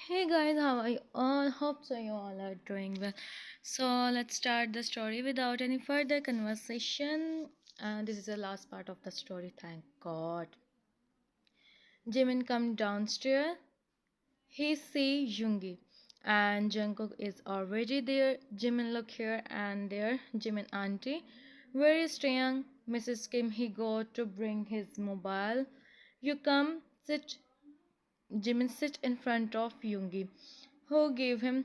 Hey guys, how are you all? Hope so you all are doing well. So let's start the story without any further conversation. This is the last part of the story, thank God. Jimin come downstairs. He see YoOngI and Jungkook is already there. Jimin look here and there. Jimin auntie, where is Taeyang? Mrs. Kim he go to bring his mobile. You come sit. Jimin sit in front of YoOngI. Who gave him?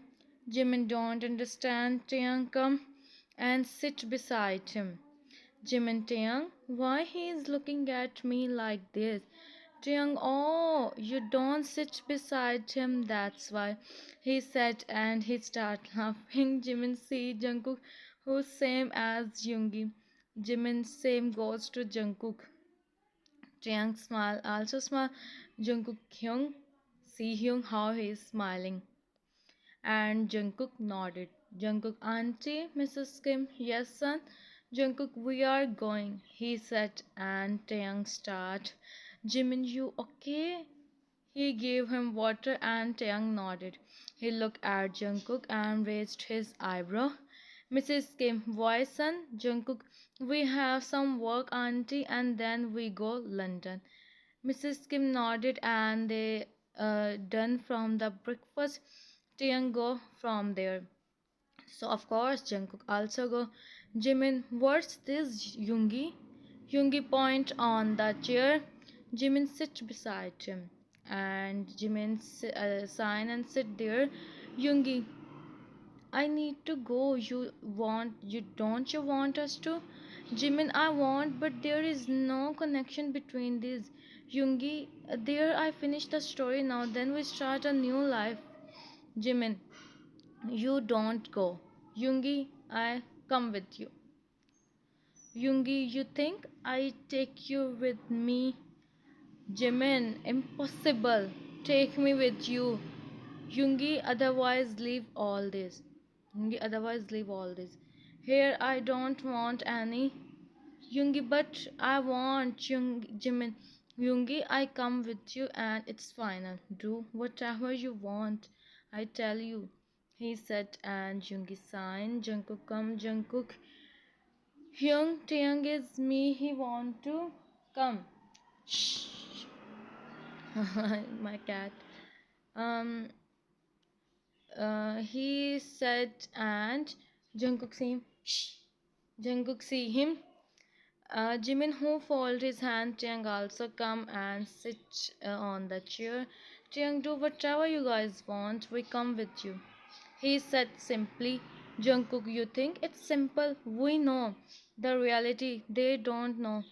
Jimin don't understand. Taeyang come and sit beside him. Jimin Taeyang, why he is looking at me like this? Taeyang, oh, you don't sit beside him, that's why. He said and he start laughing. Jimin see Jungkook, who's same as YoOngI. Jimin same goes to Jungkook. Taeyang smile, also smile. Jungkook Hyung, see Hyung how he is smiling. And Jungkook nodded. Jungkook, auntie, Mrs. Kim, yes, son. Jungkook, we are going, he said, and Taeyang start. Jimin, you okay? He gave him water and Taeyang nodded. He looked at Jungkook and raised his eyebrow. Mrs. Kim, why, son? Jungkook, we have some work, auntie, and then we go London. Mrs. Kim nodded and they done from the breakfast. Taeyang go from there. So of course Jungkook also go. Jimin, what's this, YoOngI? YoOngI point on the chair. Jimin sit beside him, and Jimin sign and sit there. YoOngI, I need to go. You want us to? Jimin, I want, but there is no connection between these. YoOngI, there I finish the story now. Then we start a new life. Jimin, you don't go. YoOngI, I come with you. YoOngI, you think I take you with me? Jimin, impossible. Take me with you. YoOngI, otherwise leave all this. YoOngI, otherwise leave all this. Here I don't want any. YoOngI, but I want Jimin. YoOngI, I come with you and it's final. Do whatever you want. I tell you. He said and YoOngI signed. Jungkook come. Jungkook. Hyung Taeyang is me. He want to come. Shh. My cat. Um. He said and Jungkook see him. Shh. Jungkook see him. Jimin, who folded his hand, Taeyang also come and sit on the chair. Taeyang, do whatever you guys want. We come with you. He said simply. Jungkook, you think it's simple? We know the reality. They don't know.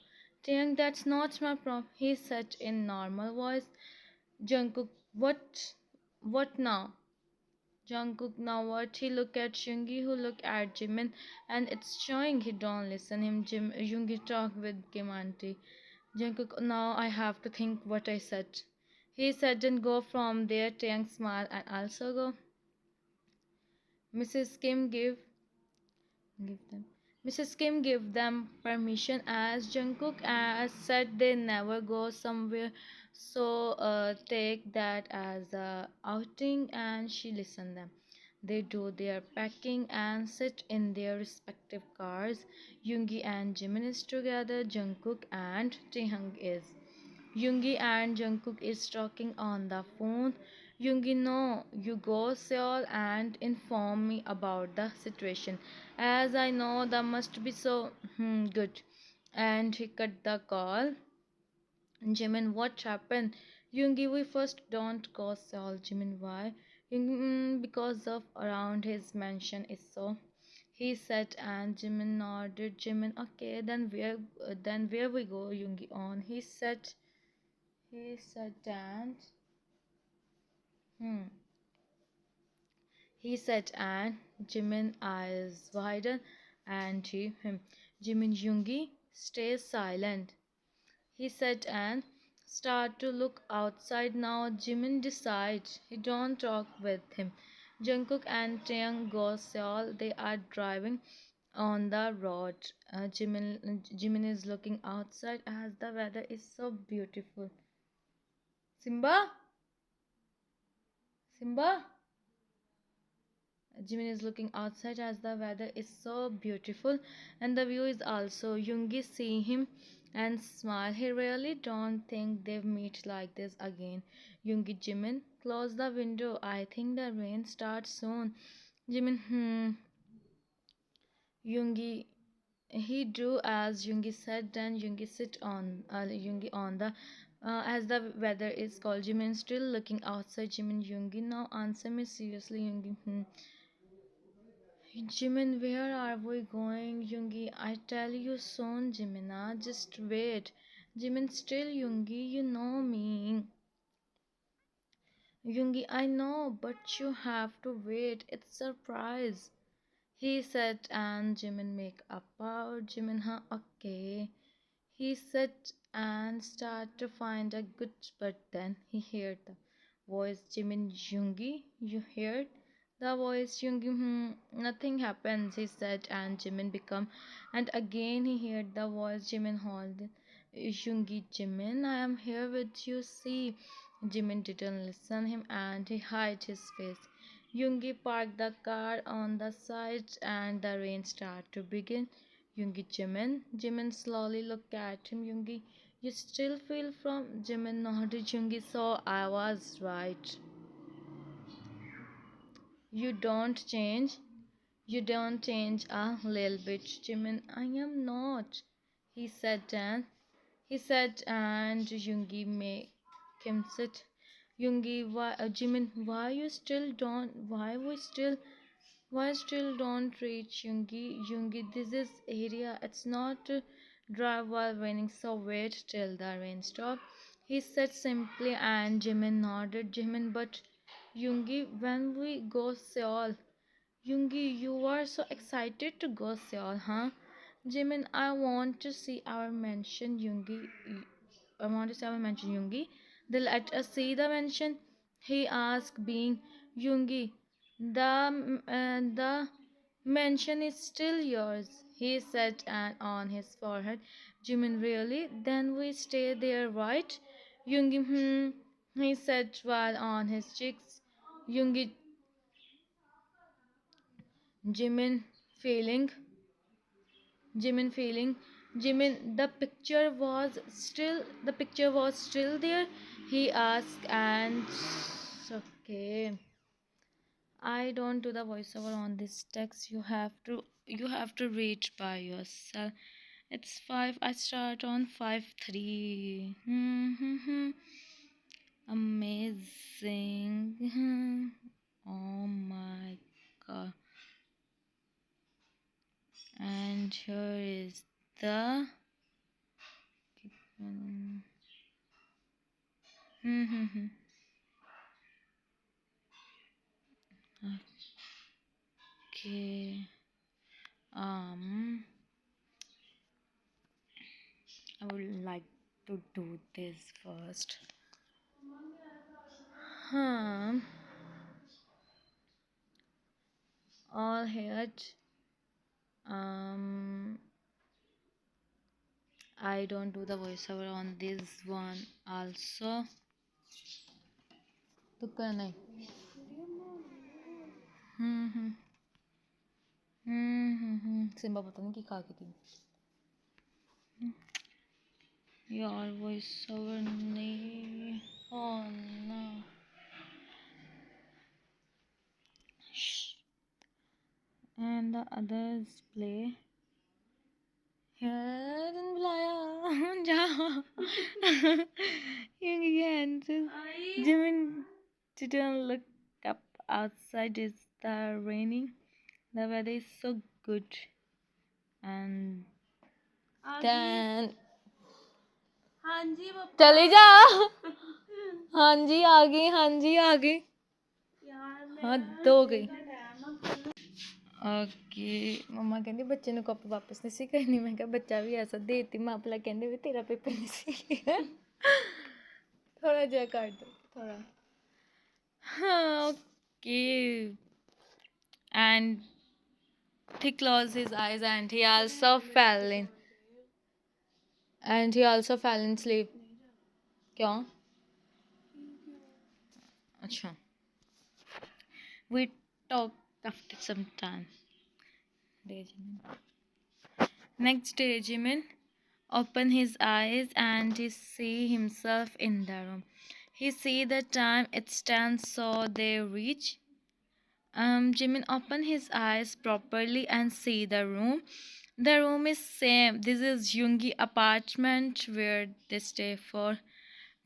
Taeyang, that's not my problem. He said in normal voice. Jungkook, what? What now? Jungkook now what? He look at Yoongi who look at Jimin and it's showing he don't listen him. Yoongi talk with Kim auntie. Jungkook now I have to think what I said. He said and go from there. Taeyang smile and also go. Mrs. Kim give them. Mrs. Kim gave them permission as Jungkook said they never go somewhere, so take that as a outing and she listened them. They do their packing and sit in their respective cars. YoOngI and Jimin is together. Jungkook and Taehyung is. YoOngI and Jungkook is talking on the phone. YoOngI, no, you go Seoul and inform me about the situation. As I know that must be so good. And he cut the call. Jimin, what happened? YoOngI, we first don't go Seoul. Jimin, why? Because of around his mansion is so. He said, and Jimin nodded. Jimin, okay, then where we go? YoOngI on. He said and hmm. He said and Jimin eyes widened and him. Jimin YoOngI stay silent. He said and start to look outside now. Jimin decides he don't talk with him. Jungkook and Taeyang go Seoul. They are driving on the road. Jimin is looking outside as the weather is so beautiful. Simba? Simba? Jimin is looking outside as the weather is so beautiful and the view is also. Yoongi see him and smile. He really don't think they've meet like this again. Yoongi, Jimin, close the window. I think the rain starts soon. Jimin, Yoongi, he drew as Yoongi said. Then Yoongi sit on Yoongi on the as the weather is cold. Jimin still looking outside. Jimin, Yoongi, now answer me seriously. Yoongi, Jimin, where are we going? Yoongi, I tell you soon, Jimina. Just wait. Jimin, still Yoongi, you know me. Yoongi, I know, but you have to wait. It's surprise. He said, and Jimin make up out. Jimin, huh? Okay. He sat and started to find a good but then he heard the voice Jimin Jungi. You heard? The voice Jungi, nothing happens, he said, and Jimin become and again he heard the voice Jimin hold Jungi Jimin, I am here with you, see. Jimin didn't listen him and he hid his face. Yoongi parked the car on the side and the rain started to begin. Yoongi, Jimin. Jimin slowly looked at him. Yoongi, you still feel from Jimin nodded. Yoongi, so I was right. You don't change. You don't change a little bit, Jimin. I am not. He said and Yoongi make him sit. Yoongi, Jimin, why still don't reach Yoongi? Yoongi, this is area. It's not dry while raining, so wait till the rain stop. He said simply, and Jimin nodded. Jimin, but Yoongi, when we go Seoul, Yoongi, you are so excited to go Seoul, huh? Jimin, I want to see our mansion, Yoongi. I want to see our mansion, Yoongi. They let us see the mansion. He asked, being Yoongi. The mansion is still yours, he said, and on his forehead. Jimin, really? Then we stay there, right? Yoongi, he said, while on his cheeks. Yoongi, Jimin, feeling. Jimin feeling. Jimin, the picture was still there. He asked, and okay. I don't do the voiceover on this text. You have to read by yourself. It's 5. I start on 5:3. Amazing. Oh my god. And here is the okay. Um I would like to do this first. Hmm. All here. Um. I don't do the voiceover on this one also. तुक्का नहीं. हम्म Simba पता नहीं की खा के थी यार voiceover नहीं. Oh no. Shh. And the others play. यार तुम बुलाया जा. You can't. Jimin didn't look up outside. It's the raining. The weather is so good. And then चली जा. हाँ जी आ गई. हाँ जी आ गई. हाँ दो गई. ओके मम्मा कहती बच्चे ने कॉपी वापस नहीं सी करनी. मैं कहा बच्चा भी ऐसा देती माँ भला कहते भी तेरा पेपर नहीं सी. थोड़ा जा काट दो थोड़ा. हाँ okay. And he closed his eyes and he also fell in sleep. क्यों? अच्छा We talk after some time. Daejimin. Next day, Jimin opened his eyes and he see himself in the room. He see the time it stands so they reach. Jimin opened his eyes properly and see the room. The room is same. This is YoOngI apartment where they stay for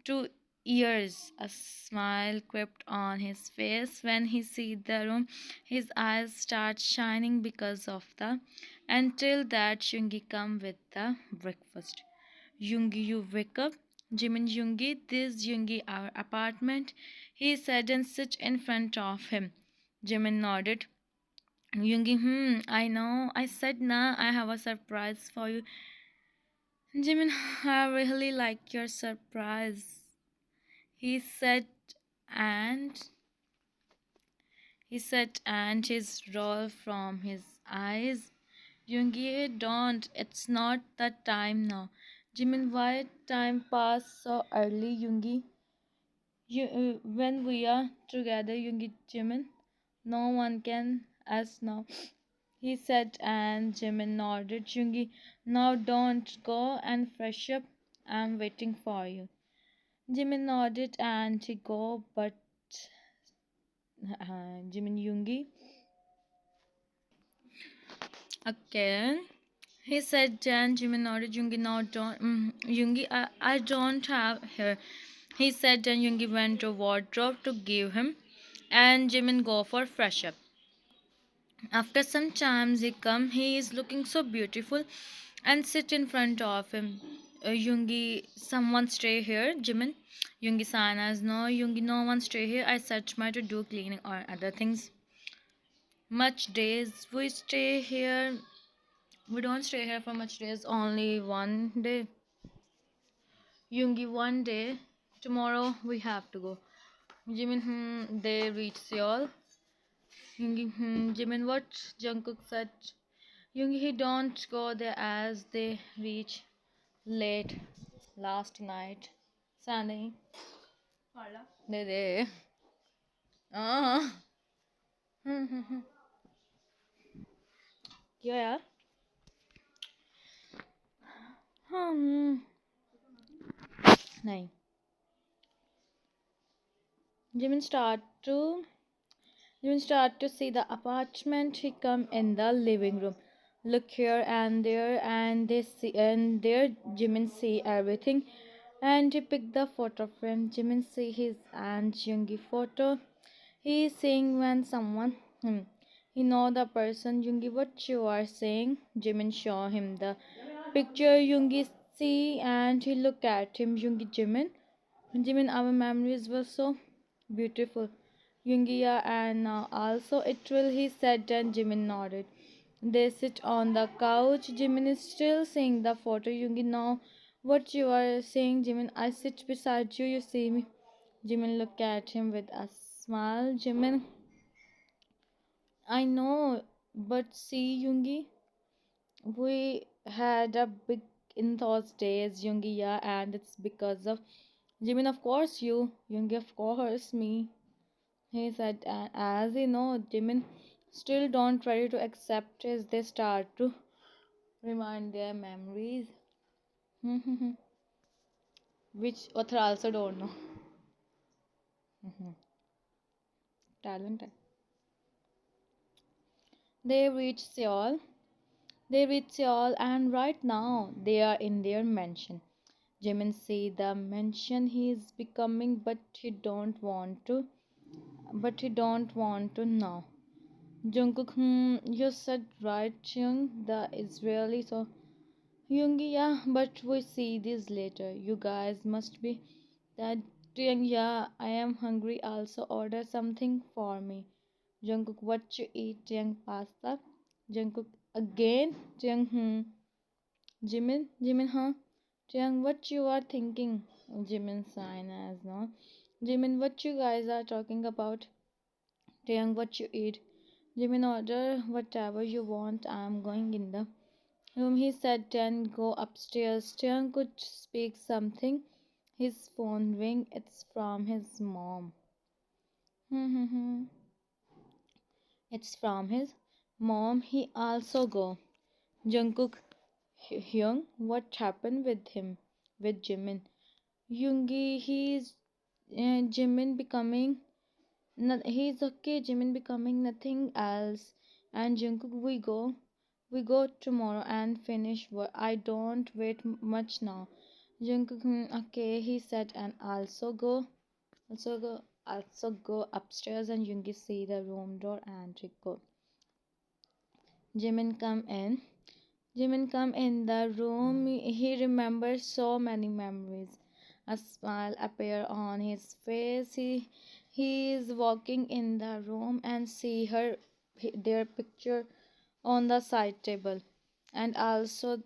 2 years. A smile crept on his face when he see the room. His eyes start shining because of the. Until that, YoOngI come with the breakfast. YoOngI, you wake up. Jimin, YoOngI, this YoOngI our apartment. He said and sit in front of him. Jimin nodded. YoOngI, I know. I said nah, I have a surprise for you. Jimin, I really like your surprise. He said, and and his roll from his eyes. YoOngI, don't. It's not the time now. Jimin, why time pass so early, YoOngI? When we are together, YoOngI, Jimin, no one can ask now. He said, and Jimin nodded. YoOngI, now don't go and fresh up. I'm waiting for you. Jimin nodded and he go, but Jimin, YoOngI. Okay. He said, Jan, Jimin nodded. YoOngI, now don't. YoOngI, I don't have hair. He said, then YoOngI went to wardrobe to give him, and Jimin go for fresh up. After some time, he come. He is looking so beautiful, and sit in front of him. YoOngI, someone stay here, Jimin. YoOngI Sanas, no, YoOngI, no one stay here. I search my to do cleaning or other things. Much days we stay here. We don't stay here for much days. Only one day. YoOngI, one day. Tomorrow we have to go. Jimin, they reach Seoul. YoOngI, Jimin, what? Jungkook said. YoOngI, he don't go there as they reach late last night. Sunny. दे दे क्या यार नहीं Jimin start to see the apartment. He come in the living room, look here and there, and they see and there Jimin see everything, and he pick the photo frame. Jimin see his and YoOngI photo. He is saying when someone he know the person. YoOngI, what you are saying? Jimin show him the picture. YoOngI see and he look at him. YoOngI, Jimin, our memories were so beautiful. YoOngI, and also it will, he said, and Jimin nodded. They sit on the couch. Jimin is still seeing the photo. YoOngI, now what you are saying, Jimin? I sit beside you, you see me. Jimin look at him with a smile. Jimin, I know, but see, YoOngI, we had a big in those days, YoOngI, yeah, and it's because of Jimin, of course you. YoOngI, of course me. He said, and as you know, Jimin still don't ready to accept as they start to remind their memories. Which author also don't know. Talent. They reach Seoul. And right now they are in their mansion. Jimin see the mansion he is becoming, but he don't want to. Now. Jungkook, you said right, Chung. The Israeli so YoOngI, yeah, but we see this later. You guys must be that. Chung, yeah, I am hungry. Also order something for me. Jungkook, what you eat? Chung, pasta. Jungkook, again. Chung, Jimin, huh? Chung, what you are thinking? Jimin sign as no. Jimin, what you guys are talking about? Chung, what you eat? Jimin, order whatever you want. I'm going in the room. He said, then go upstairs. Chung could speak something. His phone ring. It's from his mom. It's from his mom. He also go. Jungkook, Hyung, what happened with him? With Jimin? Yoongi, he's Jimin becoming. No, he's okay. Jimin becoming nothing else. And Jungkook, we go tomorrow and finish work. I don't wait much now. Jungkook, okay, he said, and also go upstairs. And Yoongi see the room door and go. Jimin come in. Jimin come in the room. He remembers so many memories. A smile appear on his face. He is walking in the room and see their picture on the side table, and also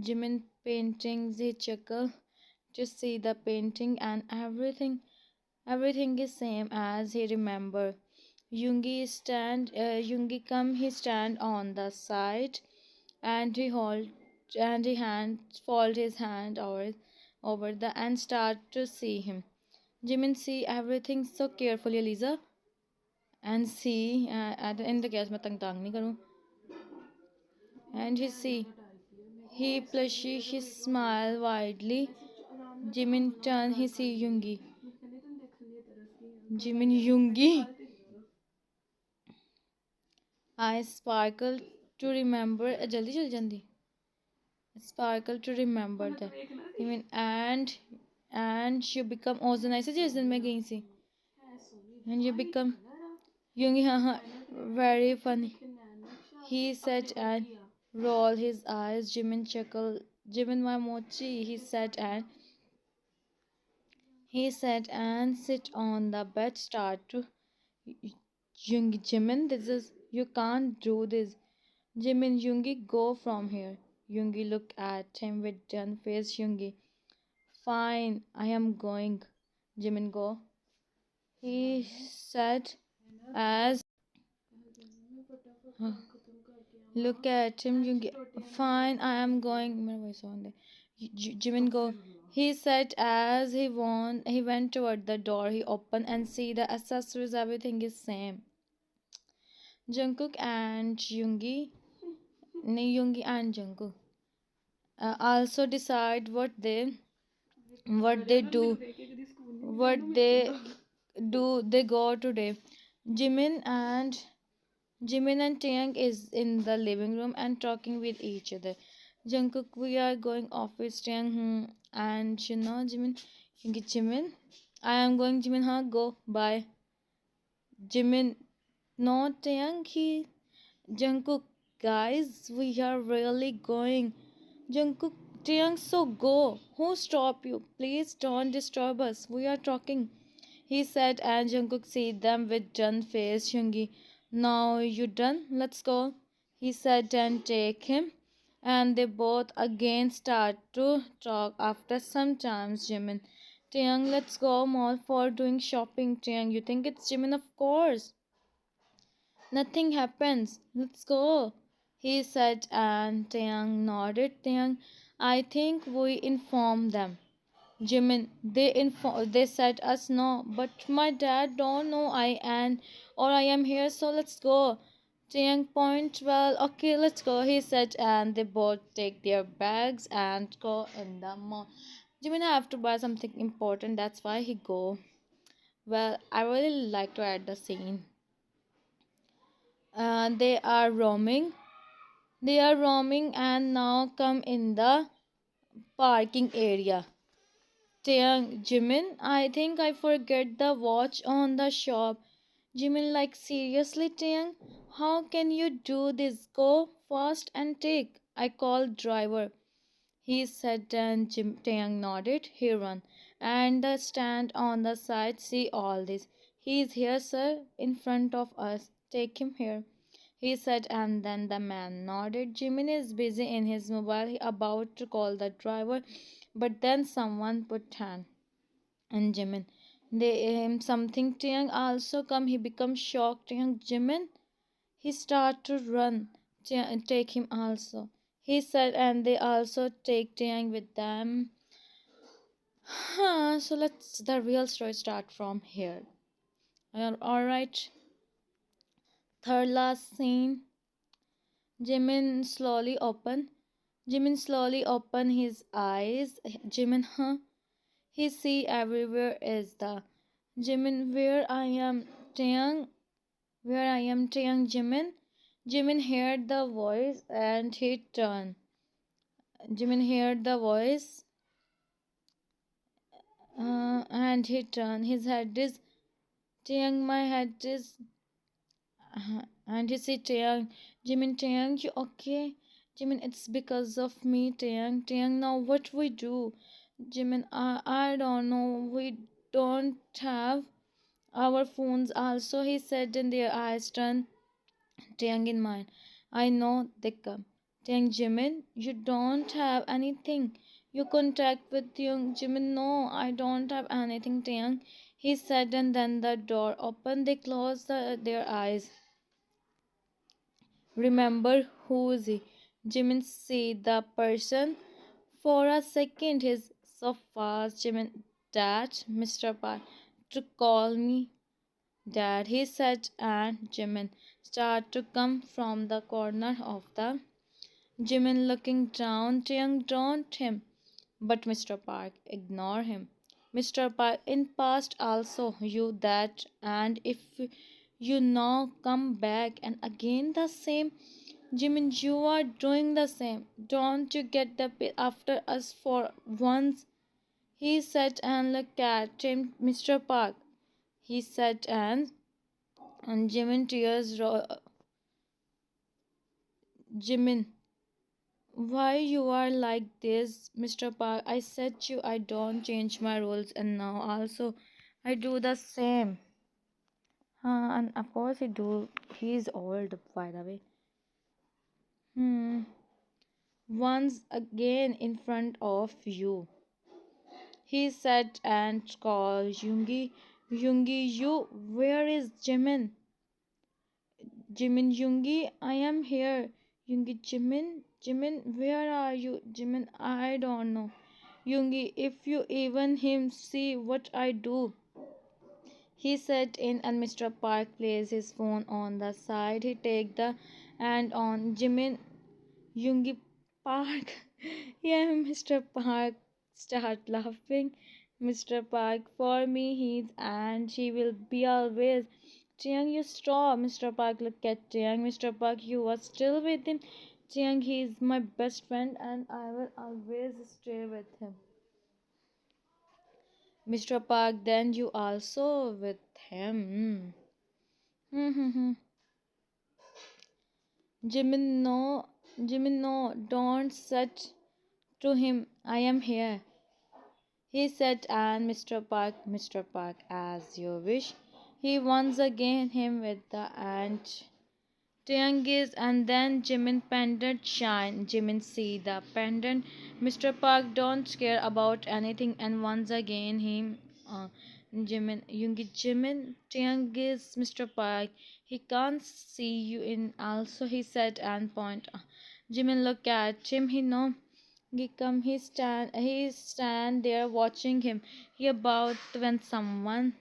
Jimin paintings. He chuckle to see the painting, and everything is same as he remember. Yoongi come. He stand on the side, and he hand fold his hand over the and start to see him. Jimin see everything so carefully, Lisa, and see in the gas मैं तंग नहीं करूँ. And he plushy, he smile widely. Jimin turn, he see Yoongi. Jimin Yoongi. I sparkle to remember. जल्दी चल जल्दी. Sparkle to remember that. Even and she become ozone ऐसे जिस दिन मैं गई थी. And you become Yoongi, haha, very funny. He said and roll his eyes. Jimin chuckle. Jimin my mochi. He said and sit on the bed. Start to Yoongi. Jimin, this is you can't do this. Jimin, Yoongi, go from here. Yoongi look at him with done face. Yoongi, fine, I am going. Jimin, go. He said as look at him. Yoongi, fine, I am going. मेरा voice on there. Jimin, go. He said as he went toward the door. He opened and see the accessories. Everything is same. Jungkook and Yoongi, Yoongi and Jungkook also decide what they they go today. Jimin and Jimin and Taeyang is in the living room and talking with each other. Jungkook, we are going office. Taeyang, and Jimin, I am going. Jimin, go. Bye. Jimin, no, Taeyang, Jungkook, guys, we are really going. Jungkook, Taeyang, so go. Who stop you? Please don't disturb us. We are talking. He said, and Jungkook see them with done face. Yoongi, now you done? Let's go. He said, and take him. And they both again start to talk after some time. Jimin, Taeyang, let's go mall for doing shopping. Taeyang, you think it's Jimin? Of course. Nothing happens. Let's go. He said, and Taeyang nodded. Taeyang, I think we inform them. Jimin, they said us no, but my dad don't know I am here, so let's go. Taeyang point, well, okay, let's go. He said, and they both take their bags and go in the mall. Jimin have to buy something important, that's why he go. Well, I really like to add the scene. They are roaming. They are roaming and now come in the parking area. Taeyang, Jimin, I think I forget the watch on the shop. Jimin, like, seriously, Taeyang? How can you do this? Go fast and take. I called driver. He said, and Taeyang nodded. He run. And the stand on the side see all this. He is here, sir, in front of us. Take him here. He said, and then the man nodded. Jimin is busy in his mobile, about to call the driver, but then someone put hand and Jimin. They something Taeyang also come. He becomes shocked. Taeyang, Jimin. He start to run. Take him also. He said, and they also take Taeyang with them. So let's the real story start from here. All right. Third last scene. Jimin slowly open. Jimin slowly open his eyes. Jimin, huh? He see everywhere is the Jimin where I am Taeyang, where I am Taeyang Jimin. Jimin heard the voice and he turned. Jimin heard the voice and he turned. His head is Taeyang, my head is and he said Taeyang, Jimin Taeyang, you okay? Jimin, it's because of me, Taeyang. Taeyang, now what we do? Jimin, I don't know. We don't have our phones also, he said, and their eyes turned. Taeyang in mind. I know they come. Taeyang, Jimin, you don't have anything. You contact with young Jimin. No, I don't have anything, Taeyang. He said, and then the door opened. They closed their eyes. Remember who's he? Jimin see the person. For a second, he's so fast. Jimin, Dad, Mr. Pai, to call me Dad, he said, and Jimin started to come from the corner of the Jimin looking down, Taeyang don't him, but Mr. Park ignore him. Mr. Park in past also you that, and if you now come back and again the same, Jimin, you are doing the same. Don't you get the bit after us for once? He said and looked at him, Mr. Park. He said and Jimin tears Jimin, why you are like this, Mr. Park? I said you I don't change my rules and now also I do the same. And of course he do. He's old by the way. Hmm. Once again in front of you. He said and called YoOngI. YoOngI, you where is Jimin? Jimin, YoOngI, I am here. YoOngI, Jimin, Jimin, where are you? Jimin, I don't know. YoOngI, if you even him see what I do. He sat in and Mr. Park placed his phone on the side. He take the and on Jimin YoOngI Park. Yeah, Mr. Park start laughing. Mr. Park for me he's and she will be always. Chiang, you stop. Mr. Park look at Chiang. Mr. Park, you are still with him. Chiang, he is my best friend and I will always stay with him. Mr. Park, then you also with him. Hmm. Jimin, no. Jimin, no. Don't such to him. I am here. He said, and Mr. Park, as you wish. He once again him with the ant. Tiangi's and then Jimin pendant shine. Jimin see the pendant. Mr. Park don't care about anything and once again him Jimin Yoongi Jimin Tiangi's Mr. Park. He can't see you in also he said and point. Jimin look at him, he know he come he stand there watching him. He about when someone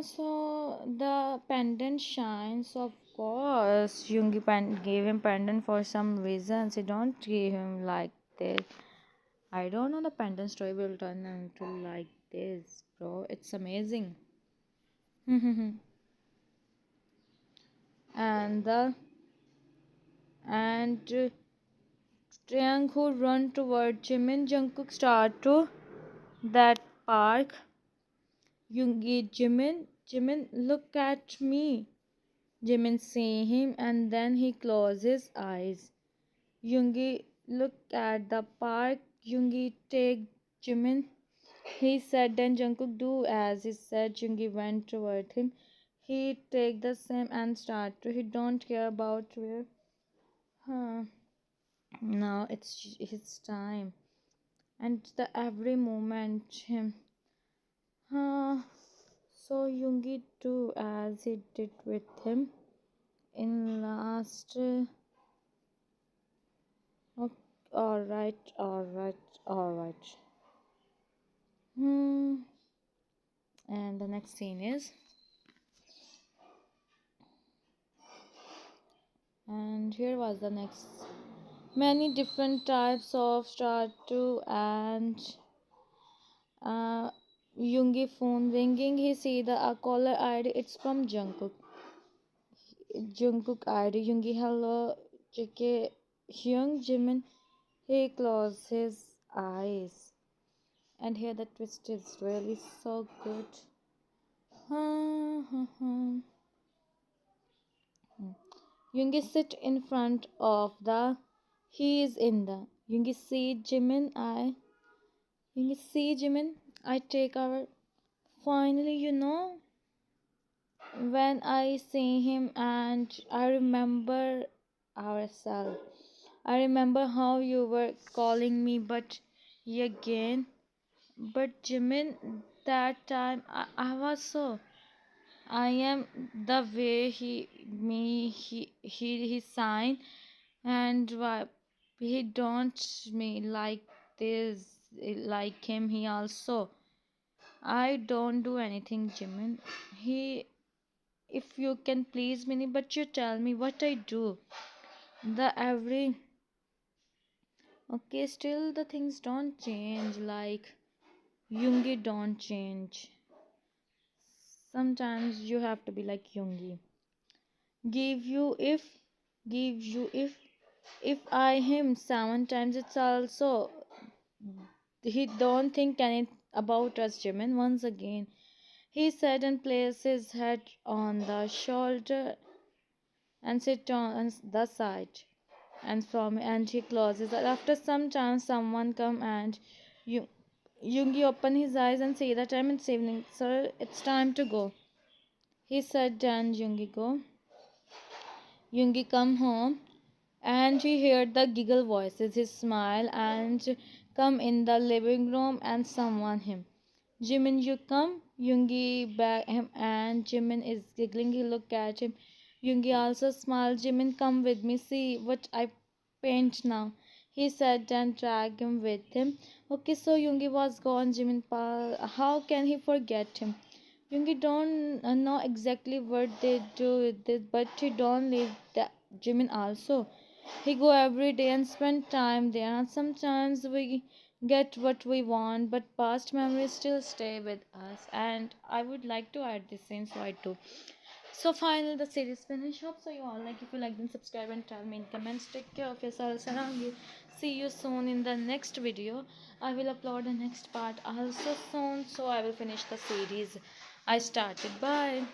so the pendant shines, of course. Yoongi gave him pendant for some reasons. He don't give him like this. I don't know the pendant story will turn into like this, bro. It's amazing. and the and Triang who run toward Jimin Jungkook start to that park. Yoongi Jimin, look at me. Jimin see him and then he closes his eyes. Yoongi looked at the park. Yoongi take Jimin. He said then Jungkook do as he said. Yoongi went toward him. He take the same and start to. He don't care about where. Huh. Now it's his time. And the every moment him. Huh. So Yoongi do as he did with him in last. Okay, all right. Hmm. And the next scene is And here was the next. Many different types of tattoo and YoOngI phone ringing. He see the caller ID. It's from Jungkook. Jungkook ID. YoOngI hello. Taehyung Jimin. He closed his eyes. And here the twist is really so good. YoOngI sit in front of the. He is in the. YoOngI see Jimin. I take our. Finally, when I see him and I remember ourselves. I remember how you were calling me, but again. But Jimin, that time I was so. I am the way he signed and why he don't me like this like him he also. I don't do anything, Jimin. He if you can please me, but you tell me what I do. The every okay, still the things don't change like YoOngI don't change. Sometimes you have to be like YoOngI. Give you if I him 7 times it's also he don't think any about us, Jimin. Once again he said and placed his head on the shoulder and sit on the side and he closes it. After some time someone come and you YoOngI open his eyes and say the time it's evening, sir, it's time to go. He said and YoOngI go. YoOngI come home and he heard the giggle voices. He smiled and come in the living room and someone him. Jimin, you come? YoOngI back him and Jimin is giggling. He look at him. YoOngI also smiled. Jimin, come with me. See what I paint now. He said and dragged him with him. Okay, so YoOngI was gone. Jimin, how can he forget him? YoOngI don't know exactly what they do with this, but he don't leave that Jimin also. He go every day and spend time there. And sometimes we get what we want, but past memories still stay with us. And I would like to add this scene, so I do. So finally, the series finish. Hope so you all like. If you like, then subscribe and tell me in comments. Take care of yourselves around you. See you soon in the next video. I will upload the next part also soon. So I will finish the series I started. Bye.